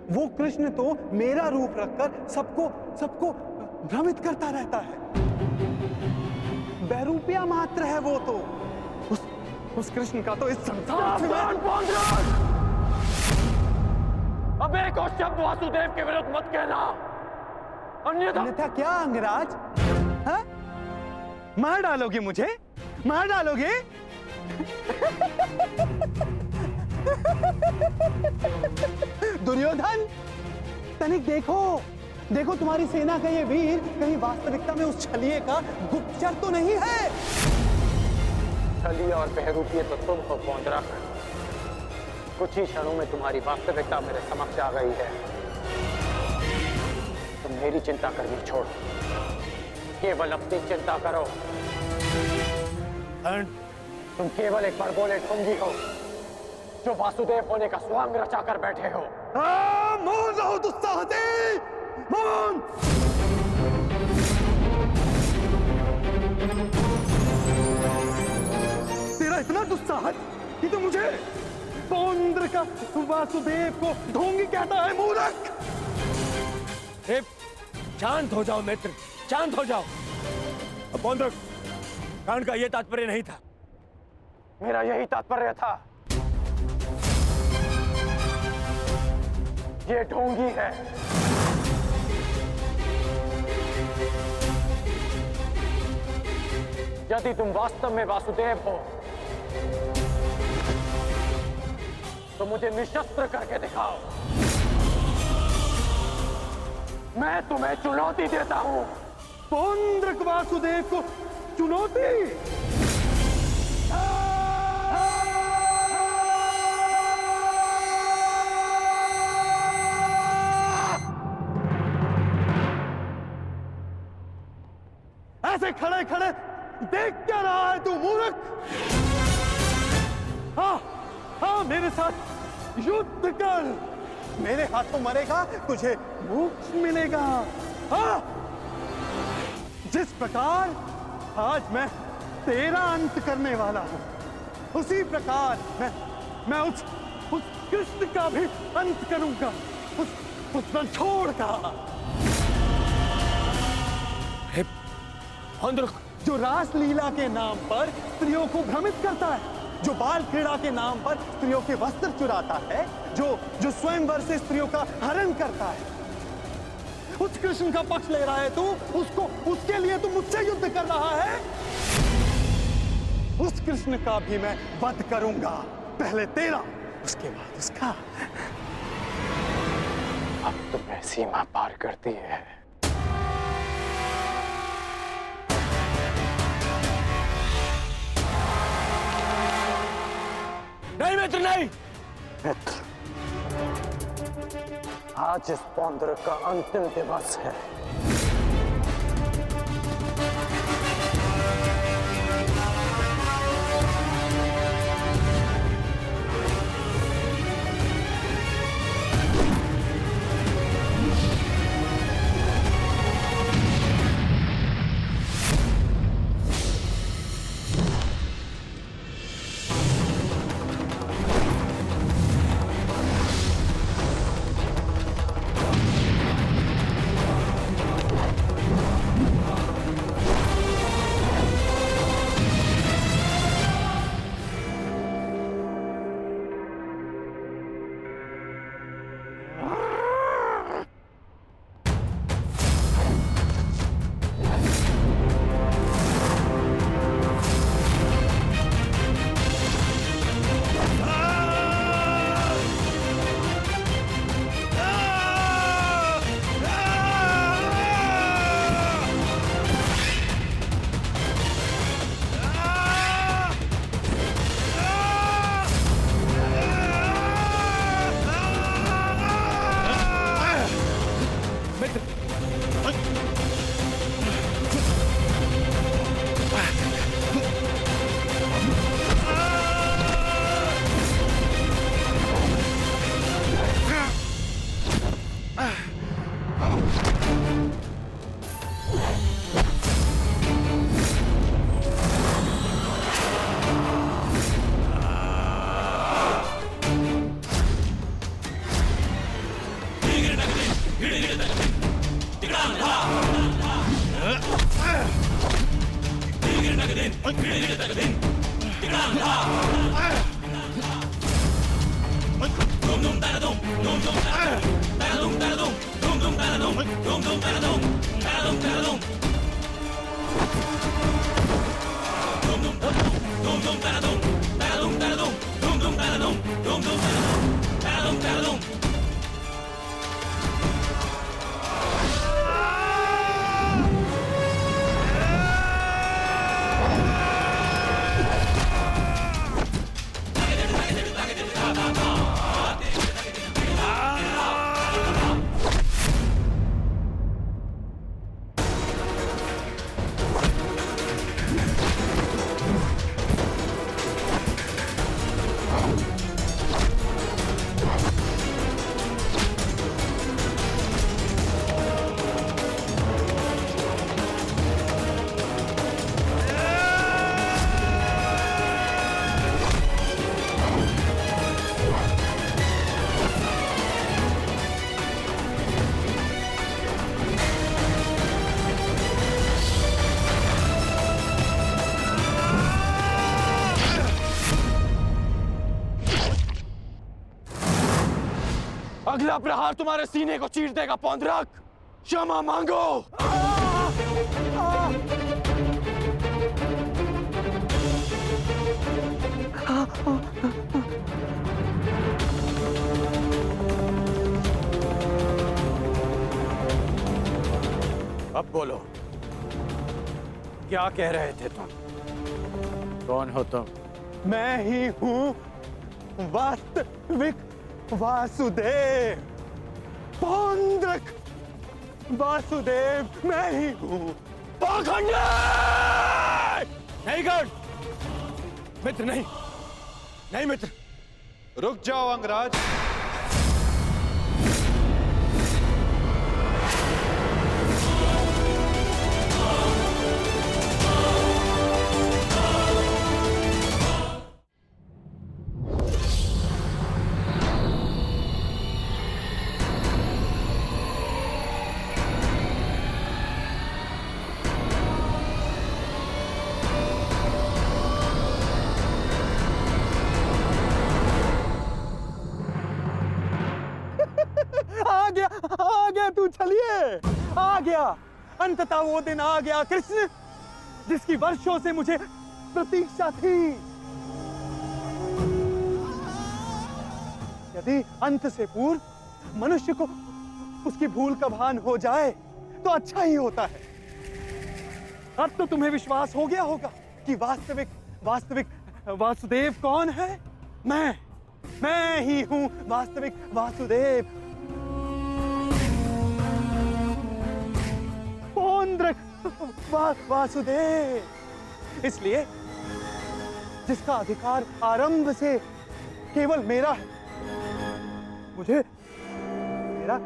वो कृष्ण तो मेरा रूप रखकर सबको भ्रमित करता रहता है। बहरूपिया मात्र है वो तो। उस कृष्ण का तो इस संसार से अब एक और शब्द वासुदेव के विरुद्ध मत कहना, अन्यथा क्या अंगराज? हाँ? मार डालोगे मुझे? मार डालोगे? दुर्योधन, तनिक देखो तुम्हारी सेना का ये वीर कहीं वास्तविकता में उस छलिए का गुप्तचर तो नहीं है? छलिए और बहरूपिये तो तुम हो पौंड्रक। कुछ ही क्षणों में तुम्हारी वास्तविकता मेरे समक्ष आ गई है। तुम मेरी चिंता करनी छोड़, केवल अपनी चिंता करो। तुम केवल एक बड़बोले ढोंगी हो जो वासुदेव होने का स्वांग रचाकर बैठे हो। मौन रहो दुस्साहसी, मौन! तेरा इतना दुस्साहस कि तू मुझे पौंड्र का वासुदेव को ढोंगी कहता है, मूर्ख! शांत हो जाओ मित्र, शांत हो जाओ। पौंड्र, कांड का यह तात्पर्य नहीं था। मेरा यही तात्पर्य था। ये ढोंगी है। यदि तुम वास्तव में वासुदेव हो तो मुझे निशस्त्र करके दिखाओ। मैं तुम्हें चुनौती देता हूं। पौंड्र वासुदेव को चुनौती? ऐसे खड़े खड़े देख क्या रहा है तू, मूर्ख? हाँ, मेरे साथ युद्ध कर। मेरे हाथों मरेगा, तुझे मोक्ष मिलेगा। हाँ, जिस प्रकार आज मैं तेरा अंत करने वाला हूं, उसी प्रकार मैं उस कृष्ण का भी अंत करूंगा, उस रणछोड़ का। जो रासलीला के नाम पर स्त्रियों को भ्रमित करता है, जो बाल क्रीड़ा के नाम पर स्त्रियों के वस्त्र चुराता है, जो स्वयंवर से स्त्रियों का हरण करता है, उस कृष्ण का पक्ष ले रहा है तू। उसके लिए तू मुझसे युद्ध कर रहा है। उस कृष्ण का भी मैं वध करूंगा, पहले तेरा, उसके बाद उसका। अब तुम्हें सीमा पार करती है। नहीं मित्र, नहीं। मित्र, आज इस पौंड्र का अंतिम दिवस है। अगला प्रहार तुम्हारे सीने को चीर देगा पौंद्रक। क्षमा मांगो। अब बोलो, क्या कह रहे थे तुम? कौन हो तुम? मैं ही हूँ वास्तविक वासुदेव। पौंद्रक वासुदेव मैं ही हूँ। पाखंडी! नहीं गण, मित्र नहीं, नहीं मित्र। रुक जाओ अंगराज। आ गया तू, चलिए आ गया। अंततः वो दिन आ गया कृष्ण, जिसकी वर्षों से मुझे प्रतीक्षा थी। यदि अंत से पूर्व मनुष्य को उसकी भूल का भान हो जाए तो अच्छा ही होता है। अब तो तुम्हें विश्वास हो गया होगा कि वास्तविक वासुदेव कौन है। मैं ही हूं वास्तविक वासुदेव। पौंद्रक वासुदेव, इसलिए जिसका अधिकार आरंभ से केवल मेरा है। मुझे मेरा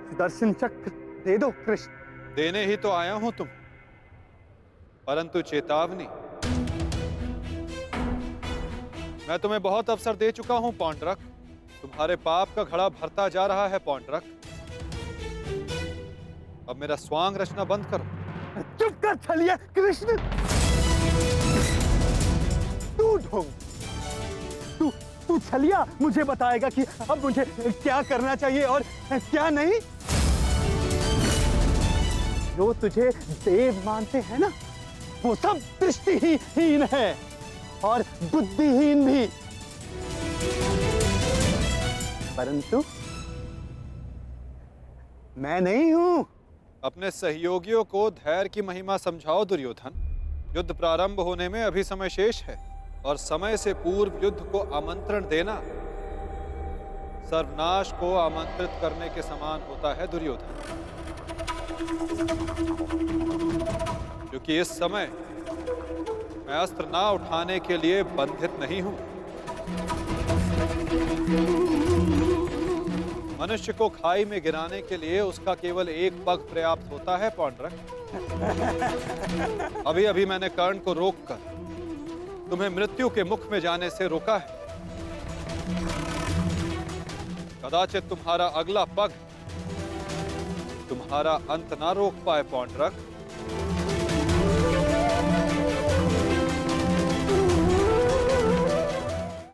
सुदर्शन चक्र दे दो कृष्ण। देने ही तो आया हूं तुम, परंतु चेतावनी, मैं तुम्हें बहुत अवसर दे चुका हूं पौंड्रक। तुम्हारे पाप का घड़ा भरता जा रहा है पौंड्रक। अब मेरा स्वांग रचना बंद करो। चुप कर छलिया कृष्ण। तू छलिया मुझे बताएगा कि अब मुझे क्या करना चाहिए और क्या नहीं। जो तुझे देव मानते हैं ना, वो सब दृष्टिहीन है और बुद्धिहीन भी। परंतु मैं नहीं हूं। अपने सहयोगियों को धैर्य की महिमा समझाओ दुर्योधन। युद्ध प्रारंभ होने में अभी समय शेष है और समय से पूर्व युद्ध को आमंत्रण देना सर्वनाश को आमंत्रित करने के समान होता है दुर्योधन। क्योंकि इस समय मैं अस्त्र ना उठाने के लिए बंधित नहीं हूं। मनुष्य को खाई में गिराने के लिए उसका केवल एक पग पर्याप्त होता है पौंड्रक। अभी अभी मैंने कर्ण को रोककर तुम्हें मृत्यु के मुख में जाने से रोका है। कदाचित तुम्हारा अगला पग तुम्हारा अंत ना रोक पाए पौंड्रक।